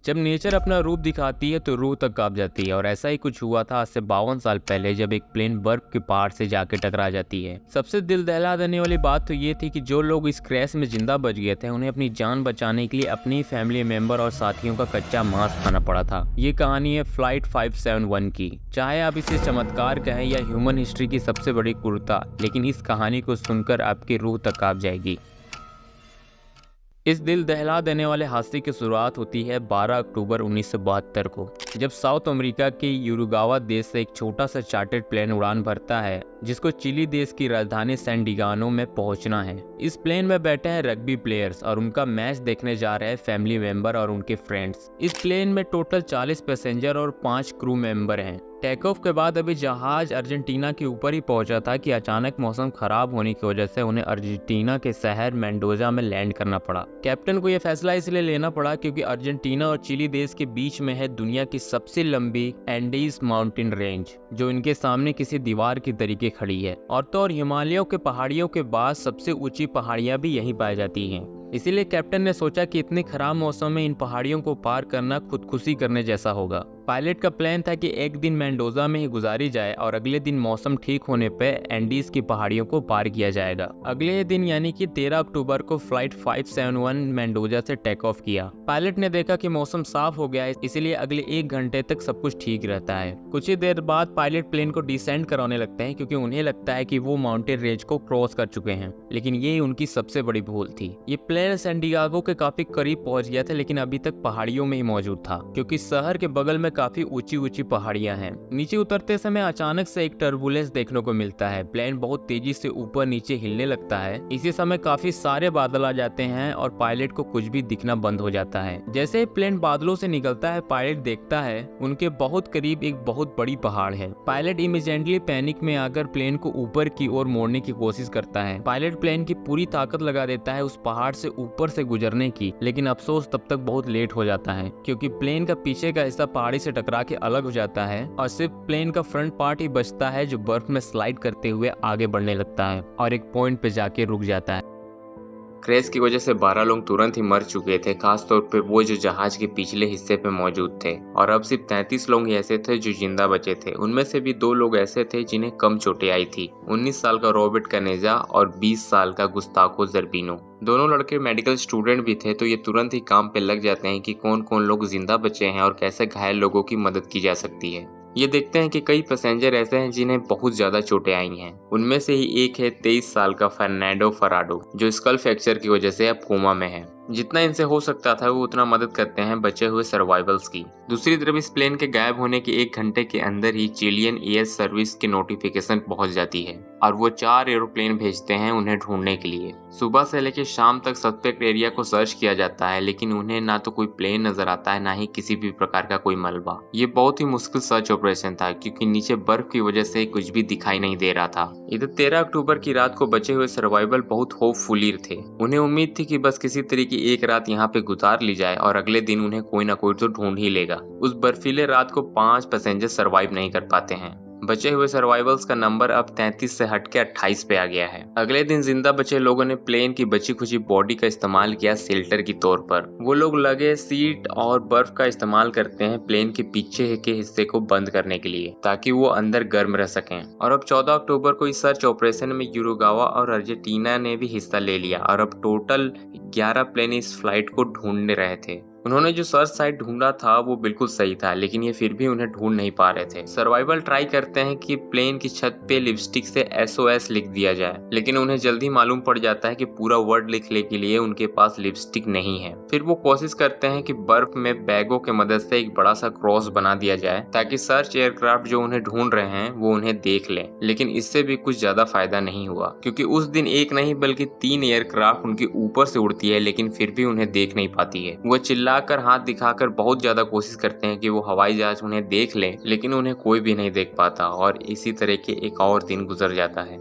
जब नेचर अपना रूप दिखाती है तो रूह तक कांप जाती है और ऐसा ही कुछ हुआ था आज से 52 साल पहले जब एक प्लेन बर्फ के पहाड़ से जाके टकरा जाती है। सबसे दिल दहला देने वाली बात तो ये थी कि जो लोग इस क्रैश में जिंदा बच गए थे उन्हें अपनी जान बचाने के लिए अपनी फैमिली मेंबर और साथियों का कच्चा मांस खाना पड़ा था। ये कहानी है फ्लाइट 571 की। चाहे आप इसे चमत्कार कहें या ह्यूमन हिस्ट्री की सबसे बड़ी क्रूरता, लेकिन इस कहानी को सुनकर आपकी रूह तक कांप जाएगी। इस दिल दहला देने वाले हादसे की शुरुआत होती है 12 अक्टूबर 1972 को, जब साउथ अमेरिका के यूरुगावा देश से एक छोटा सा चार्टर्ड प्लेन उड़ान भरता है जिसको चिली देश की राजधानी सैन डिएगो में पहुंचना है। इस प्लेन में बैठे हैं रग्बी प्लेयर्स और उनका मैच देखने जा रहे हैं फैमिली मेंबर और उनके फ्रेंड्स। इस प्लेन में टोटल 40 पैसेंजर और 5 क्रू मेंबर हैं। टेक ऑफ के बाद अभी जहाज अर्जेंटीना के ऊपर ही पहुंचा था कि अचानक मौसम खराब होने की वजह से उन्हें अर्जेंटीना के शहर मेंडोजा में लैंड करना पड़ा। कैप्टन को यह फैसला इसलिए लेना पड़ा क्योंकि अर्जेंटीना और चिली देश के बीच में है दुनिया की सबसे लंबी एंडीज माउंटेन रेंज, जो इनके सामने किसी दीवार की तरीके खड़ी है। और तो और हिमालयों के पहाड़ियों के बाद सबसे ऊंची पहाड़ियां भी यहीं पाई जाती हैं। इसीलिए कैप्टन ने सोचा कि इतने खराब मौसम में इन पहाड़ियों को पार करना खुदकुशी करने जैसा होगा। पायलट का प्लान था कि एक दिन मेंडोजा में ही गुजारी जाए और अगले दिन मौसम ठीक होने पे एंडीज की पहाड़ियों को पार किया जाएगा। अगले दिन यानी कि 13 अक्टूबर को फ्लाइट 571 मेंडोजा से टेक ऑफ किया। पायलट ने देखा कि मौसम साफ हो गया है, इसलिए अगले 1 घंटे तक सब कुछ ठीक रहता है। कुछ ही देर बाद पायलट प्लेन को डिसेंड कराने लगते हैं क्योंकि उन्हें लगता है कि वो माउंटेन रेंज को क्रॉस कर चुके हैं, लेकिन ये उनकी सबसे बड़ी भूल थी। ये प्लेन सैन डिएगो के काफी करीब पहुंच गया था, लेकिन अभी तक पहाड़ियों में ही मौजूद था क्योंकि शहर के बगल में काफी ऊंची ऊंची पहाड़ियां हैं। नीचे उतरते समय अचानक से एक टर्बुलेंस देखने को मिलता है। प्लेन बहुत तेजी से ऊपर नीचे हिलने लगता है। इसी समय काफी सारे बादल आ जाते हैं और पायलट को कुछ भी दिखना बंद हो जाता है। जैसे ही प्लेन बादलों से निकलता है, पायलट देखता है उनके बहुत करीब एक बहुत बड़ी पहाड़ है। पायलट इमीडिएटली पैनिक में आकर प्लेन को ऊपर की ओर मोड़ने की कोशिश करता है। पायलट प्लेन की पूरी ताकत लगा देता है उस पहाड़ से ऊपर से गुजरने की, लेकिन अफसोस तब तक बहुत लेट हो जाता है क्योंकि प्लेन का पीछे का हिस्सा पहाड़ी से टकरा के अलग हो जाता है और सिर्फ प्लेन का फ्रंट पार्ट ही बचता है जो बर्फ में स्लाइड करते हुए आगे बढ़ने लगता है और एक पॉइंट पे जाके रुक जाता है। क्रैश की वजह से 12 लोग तुरंत ही मर चुके थे, खासतौर पे वो जो जहाज के पिछले हिस्से पे मौजूद थे, और अब सिर्फ 33 लोग ही ऐसे थे जो जिंदा बचे थे। उनमें से भी 2 लोग ऐसे थे जिन्हें कम चोटें आई थी, 19 साल का रॉबर्ट कनेजा और 20 साल का गुस्ताको जर्बिनो। दोनों लड़के मेडिकल स्टूडेंट भी थे, तो ये तुरंत ही काम पे लग जाते हैं कि कौन कौन लोग जिंदा बचे हैं और कैसे घायल लोगों की मदद की जा सकती है। ये देखते हैं कि कई पैसेंजर ऐसे हैं जिन्हें बहुत ज्यादा चोटें आई हैं। उनमें से ही एक है 23 साल का फर्नांडो फराडो, जो स्कल फ्रैक्चर की वजह से अब कोमा में है। जितना इनसे हो सकता था वो उतना मदद करते हैं बचे हुए सर्वाइवल्स की। दूसरी तरफ इस प्लेन के गायब होने के 1 घंटे के अंदर ही चिलियन एयर सर्विस की नोटिफिकेशन पहुंच जाती है और वो 4 एरोप्लेन भेजते हैं उन्हें ढूंढने के लिए। सुबह से लेकर शाम तक सस्पेक्ट एरिया को सर्च किया जाता है, लेकिन उन्हें ना तो कोई प्लेन नजर आता है, ना ही किसी भी प्रकार का कोई मलबा। ये बहुत ही मुश्किल सर्च ऑपरेशन था क्योंकि नीचे बर्फ की वजह से कुछ भी दिखाई नहीं दे रहा था। इधर 13 अक्टूबर की रात को बचे हुए सर्वाइवल बहुत होपफुली थे। उन्हें उम्मीद थी कि बस किसी तरीके एक रात यहाँ पे गुजार ली जाए और अगले दिन उन्हें कोई ना कोई तो ढूंढ ही लेगा। उस बर्फीले रात को 5 पैसेंजर सरवाइव नहीं कर पाते हैं। बचे हुए सर्वाइवल्स का नंबर अब 33 से हटके 28 पे आ गया है। अगले दिन जिंदा बचे लोगों ने प्लेन की बची खुची बॉडी का इस्तेमाल किया शेल्टर की तौर पर। वो लोग लगे सीट और बर्फ का इस्तेमाल करते हैं प्लेन के पीछे के हिस्से को बंद करने के लिए, ताकि वो अंदर गर्म रह सकें। और अब 14 अक्टूबर को इस सर्च ऑपरेशन में यूरुगावा और अर्जेंटीना ने भी हिस्सा ले लिया और अब टोटल 11 प्लेन इस फ्लाइट को ढूंढने रहे थे। उन्होंने जो सर्च साइट ढूंढा था वो बिल्कुल सही था, लेकिन ये फिर भी उन्हें ढूंढ नहीं पा रहे थे। सर्वाइवल ट्राई करते हैं कि प्लेन की छत पे लिपस्टिक से SOS लिख दिया जाए, लेकिन उन्हें जल्दी मालूम पड़ जाता है कि पूरा वर्ड लिखने के लिए उनके पास लिपस्टिक नहीं है। फिर वो कोशिश करते हैं कि बर्फ में बैगों की मदद से एक बड़ा सा क्रॉस बना दिया जाए ताकि सर्च एयरक्राफ्ट जो उन्हें ढूंढ रहे हैं वो उन्हें देख लें, लेकिन इससे भी कुछ ज्यादा फायदा नहीं हुआ क्योंकि उस दिन एक नहीं बल्कि 3 एयरक्राफ्ट उनके ऊपर से उड़ती है, लेकिन फिर भी उन्हें देख नहीं पाती है। वो चिल्लाकर हाथ दिखाकर बहुत ज्यादा कोशिश करते हैं कि वो हवाई जहाज उन्हें देख ले, लेकिन उन्हें कोई भी नहीं देख पाता और इसी तरह के एक और दिन गुजर जाता है।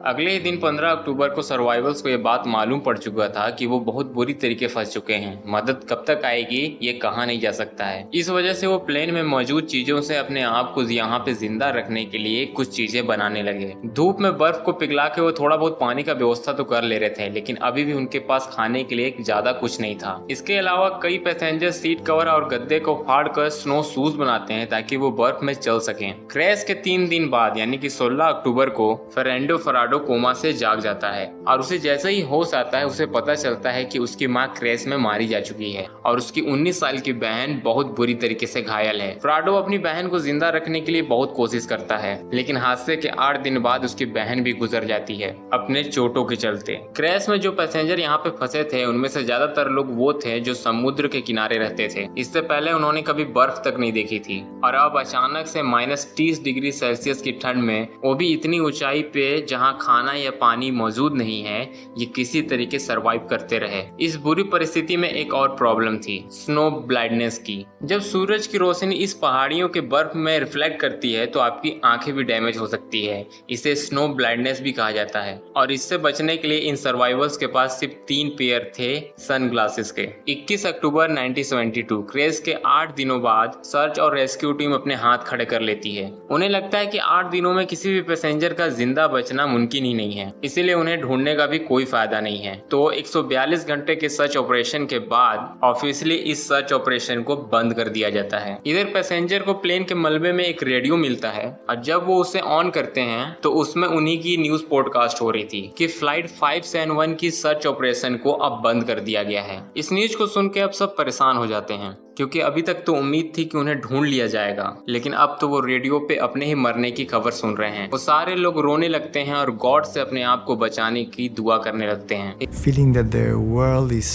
अगले ही दिन 15 अक्टूबर को सर्वाइवल्स को यह बात मालूम पड़ चुका था कि वो बहुत बुरी तरीके फंस चुके हैं। मदद कब तक आएगी ये कहा नहीं जा सकता है। इस वजह से वो प्लेन में मौजूद चीजों से अपने आप को यहाँ पे जिंदा रखने के लिए कुछ चीजें बनाने लगे। धूप में बर्फ को पिघला के वो थोड़ा बहुत पानी का व्यवस्था तो कर ले रहे थे, लेकिन अभी भी उनके पास खाने के लिए ज्यादा कुछ नहीं था। इसके अलावा कई पैसेंजर सीट कवर और गद्दे को फाड़ कर स्नो शूज बनाते हैं ताकि वो बर्फ में चल सकें। क्रैश के 3 दिन बाद यानी कि 16 अक्टूबर को फर्नांडो फराडो कोमा से जाग जाता है और उसे जैसे ही होश आता है उसे पता चलता है कि उसकी मां क्रैश में मारी जा चुकी है और उसकी 19 साल की बहन बहुत बुरी तरीके से घायल है। फराडो अपनी बहन को जिंदा रखने के लिए बहुत कोशिश करता है, लेकिन हादसे के 8 दिन बाद उसकी बहन भी गुजर जाती है अपने चोटों के चलते। क्रैश में जो पैसेंजर यहाँ पे फंसे थे उनमें से ज्यादातर लोग वो थे जो समुद्र के किनारे रहते थे। इससे पहले उन्होंने कभी बर्फ तक नहीं देखी थी और अब अचानक से -30 डिग्री सेल्सियस की ठंड में, वो भी इतनी ऊंचाई पे जहाँ खाना या पानी मौजूद नहीं है, ये किसी तरीके सरवाइव करते रहे। इस बुरी परिस्थिति में एक और प्रॉब्लम थी, स्नो ब्लाइंडनेस की। जब सूरज की रोशनी इस पहाड़ियों के बर्फ में रिफ्लेक्ट करती है तो आपकी आंखें भी डैमेज हो सकती है। इसे स्नो ब्लाइंडनेस भी कहा जाता है और इससे बचने के लिए इन सर्वाइवर्स के पास सिर्फ 3 पेयर थे सनग्लासेस के। 21 अक्टूबर 1972 क्रैश के 8 दिनों बाद सर्च और रेस्क्यू टीम अपने हाथ खड़े कर लेती है। उन्हें लगता है कि 8 दिनों में किसी भी पैसेंजर का जिंदा बचना मुमकिन ही नहीं है, इसीलिए उन्हें ढूंढने का भी कोई फायदा नहीं है। तो 142 घंटे के सर्च ऑपरेशन के बाद ऑफिशियली इस सर्च ऑपरेशन को बंद कर दिया जाता है। इधर पैसेंजर को प्लेन के मलबे में एक रेडियो मिलता है और जब वो उसे ऑन करते हैं तो उसमें उन्हीं की न्यूज पॉडकास्ट हो रही थी कि फ्लाइट 571 की सर्च ऑपरेशन को अब बंद कर दिया गया है। इस न्यूज को सुन के अब सब परेशान हो जाते हैं क्योंकि अभी तक तो उम्मीद थी कि उन्हें ढूंढ लिया जाएगा, लेकिन अब तो वो रेडियो पे अपने ही मरने की खबर सुन रहे हैं। वो सारे लोग रोने लगते हैं और गॉड से अपने आप को बचाने की दुआ करने लगते हैं। Feeling that the world is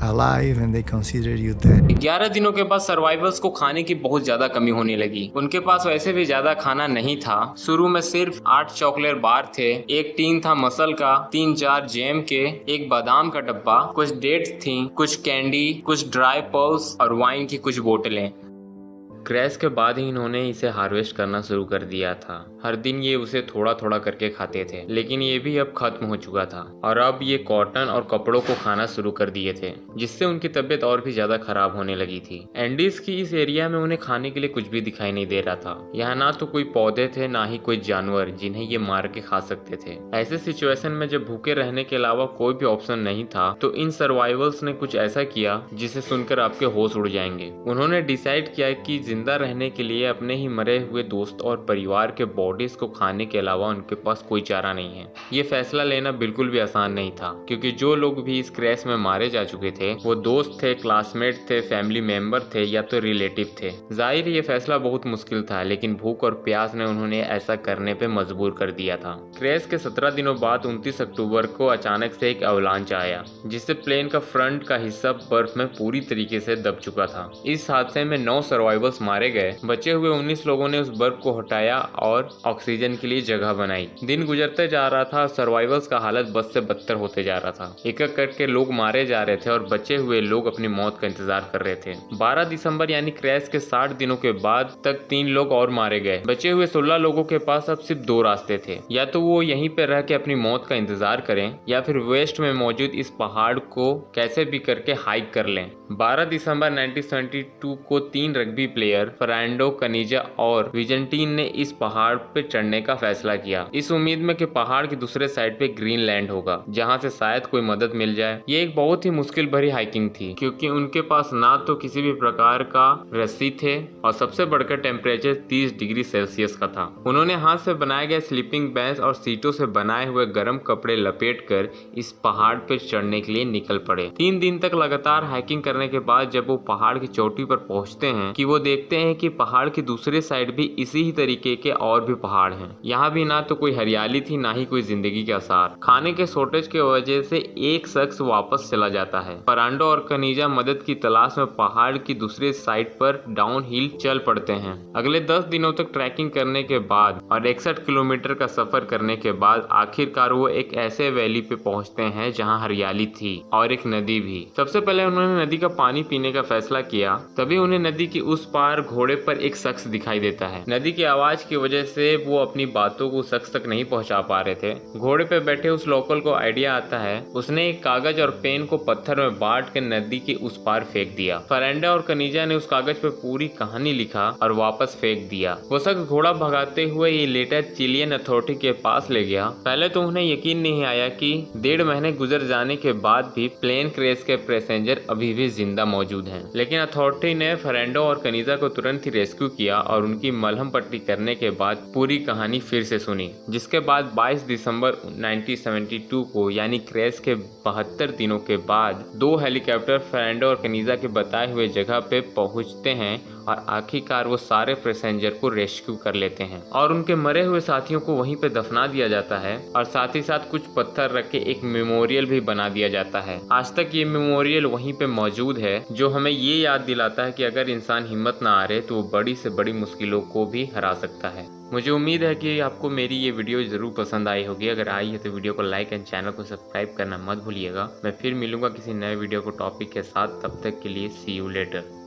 alive and they consider you dead. 11 दिनों के बाद सर्वाइवर्स को खाने की बहुत ज्यादा कमी होने लगी। उनके पास वैसे भी ज्यादा खाना नहीं था। शुरू में सिर्फ 8 चॉकलेट बार थे, एक टीन था मसल का, 3-4 जैम के, एक बादाम का डब्बा, कुछ डेट्स थी, कुछ कैंडी, कुछ ड्राई पर्ल्स और वाइन की कुछ बोतलें। क्रैश के बाद ही इन्होंने इसे हार्वेस्ट करना शुरू कर दिया था। हर दिन ये उसे थोड़ा थोड़ा करके खाते थे, लेकिन ये भी अब खत्म हो चुका था और अब ये कॉटन और कपड़ों को खाना शुरू कर दिए थे, जिससे उनकी तबीयत और भी ज्यादा खराब होने लगी थी। एंडीज की इस एरिया में उन्हें खाने के लिए कुछ भी दिखाई नहीं दे रहा था। यहाँ ना तो कोई पौधे थे, ना ही कोई जानवर जिन्हें ये मार के खा सकते थे। ऐसे सिचुएशन में जब भूखे रहने के अलावा कोई भी ऑप्शन नहीं था तो इन सर्वाइवल्स ने कुछ ऐसा किया जिसे सुनकर आपके होश उड़ जाएंगे। उन्होंने डिसाइड किया कि जिंदा रहने के लिए अपने ही मरे हुए दोस्त और परिवार के बॉडीज को खाने के अलावा उनके पास कोई चारा नहीं है। ये फैसला लेना बिल्कुल भी आसान नहीं था, क्योंकि जो लोग भी इस क्रैश में मारे जा चुके थे वो दोस्त थे, क्लासमेट थे, फैमिली मेंबर थे या तो रिलेटिव थे। जाहिर ये फैसला बहुत मुश्किल था, लेकिन भूख और प्यास ने उन्होंने ऐसा करने पे मजबूर कर दिया था। क्रैश के 17 दिनों बाद 29 अक्टूबर को अचानक से एक अवलांच आया, जिससे प्लेन का फ्रंट का हिस्सा बर्फ में पूरी तरीके से दब चुका था। इस हादसे में 9 सर्वाइवर्स मारे गए। बचे हुए 19 लोगों ने उस बर्फ को हटाया और ऑक्सीजन के लिए जगह बनाई। दिन गुजरते जा रहा था, सर्वाइवर्स का हालत बद से बदतर होते जा रहा था। एक एक करके लोग मारे जा रहे थे और बचे हुए लोग अपनी मौत का इंतजार कर रहे थे। 12 दिसंबर यानी क्रैश के 60 दिनों के बाद तक 3 लोग और मारे गए। बचे हुए 16 लोगों के पास अब सिर्फ 2 रास्ते थे, या तो वो यहीं पे रह के अपनी मौत का इंतजार करें या फिर वेस्ट में मौजूद इस पहाड़ को कैसे भी करके हाइक कर लें। 12 दिसंबर 1972 को 3 रग्बी प्लेयर फर्नांडो कनीजा और विजेंटीन ने इस पहाड़ पे चढ़ने का फैसला किया, इस उम्मीद में कि पहाड़ की दूसरे साइड पे ग्रीनलैंड होगा जहां से शायद कोई मदद मिल जाए। ये एक बहुत ही मुश्किल भरी हाइकिंग थी, क्योंकि उनके पास ना तो किसी भी प्रकार का रस्सी थे और सबसे बढ़कर टेम्परेचर 30 डिग्री सेल्सियस का था। उन्होंने हाथ से बनाए गए स्लीपिंग बेंच और सीटों से बनाए हुए गर्म कपड़े लपेटकर इस पहाड़ पे चढ़ने के लिए निकल पड़े। 3 दिन तक लगातार हाइकिंग करने के बाद जब वो पहाड़ की चोटी पर पहुंचते हैं कि वो देखते हैं कि पहाड़ की दूसरे साइड भी इसी ही तरीके के और भी पहाड़ हैं। यहाँ भी ना तो कोई हरियाली थी, ना ही कोई जिंदगी के आसार। खाने के शॉर्टेज की वजह से एक शख्स वापस चला जाता है। फर्नांडो और कनीजा मदद की तलाश में पहाड़ की दूसरे साइड पर डाउन हिल चल पड़ते हैं। अगले 10 दिनों तक ट्रैकिंग करने के बाद और 61 किलोमीटर का सफर करने के बाद आखिरकार वो एक ऐसे वैली पे पहुंचते हैं जहाँ हरियाली थी और एक नदी भी। सबसे पहले उन्होंने नदी का पानी पीने का फैसला किया, तभी उन्हें नदी की उस पार पार घोड़े पर एक शख्स दिखाई देता है। नदी की आवाज की वजह से वो अपनी बातों को शख्स तक नहीं पहुंचा पा रहे थे। घोड़े पे बैठे उस लोकल को आइडिया आता है। उसने एक कागज और पेन को पत्थर में बांट के नदी के उस पार फेंक दिया। फरेंडा और कनीजा ने उस कागज पे पूरी कहानी लिखा और वापस फेंक दिया। वो शख्स घोड़ा भगाते हुए ये लेटर चिलियन अथॉरिटी के पास ले गया। पहले तो उन्हें यकीन नहीं आया कि 1.5 महीने गुजर जाने के बाद भी प्लेन क्रैश के पैसेंजर अभी भी जिंदा मौजूद हैं। लेकिन अथॉरिटी ने फरेंडो और कनीजा को तुरंत ही रेस्क्यू किया और उनकी मलहम पट्टी करने के बाद पूरी कहानी फिर से सुनी। जिसके बाद 22 दिसंबर 1972 को यानी क्रैश के 72 दिनों के बाद 2 हेलीकॉप्टर फरेंडो और कनीजा के बताए हुए जगह पे पहुंचते हैं और आखिरकार वो सारे पैसेंजर को रेस्क्यू कर लेते हैं और उनके मरे हुए साथियों को वहीं पे दफना दिया जाता है और साथ ही साथ कुछ पत्थर रख के एक मेमोरियल भी बना दिया जाता है। आज तक ये मेमोरियल वहीं पे मौजूद है जो हमें ये याद दिलाता है कि अगर इंसान हिम्मत ना हारे तो वो बड़ी से बड़ी मुश्किलों को भी हरा सकता है। मुझे उम्मीद है कि आपको मेरी ये वीडियो जरूर पसंद आई होगी। अगर आई है तो वीडियो को लाइक एंड चैनल को सब्सक्राइब करना मत भूलिएगा। मैं फिर मिलूंगा किसी नए वीडियो को टॉपिक के साथ। तब तक के लिए सी यू लेटर।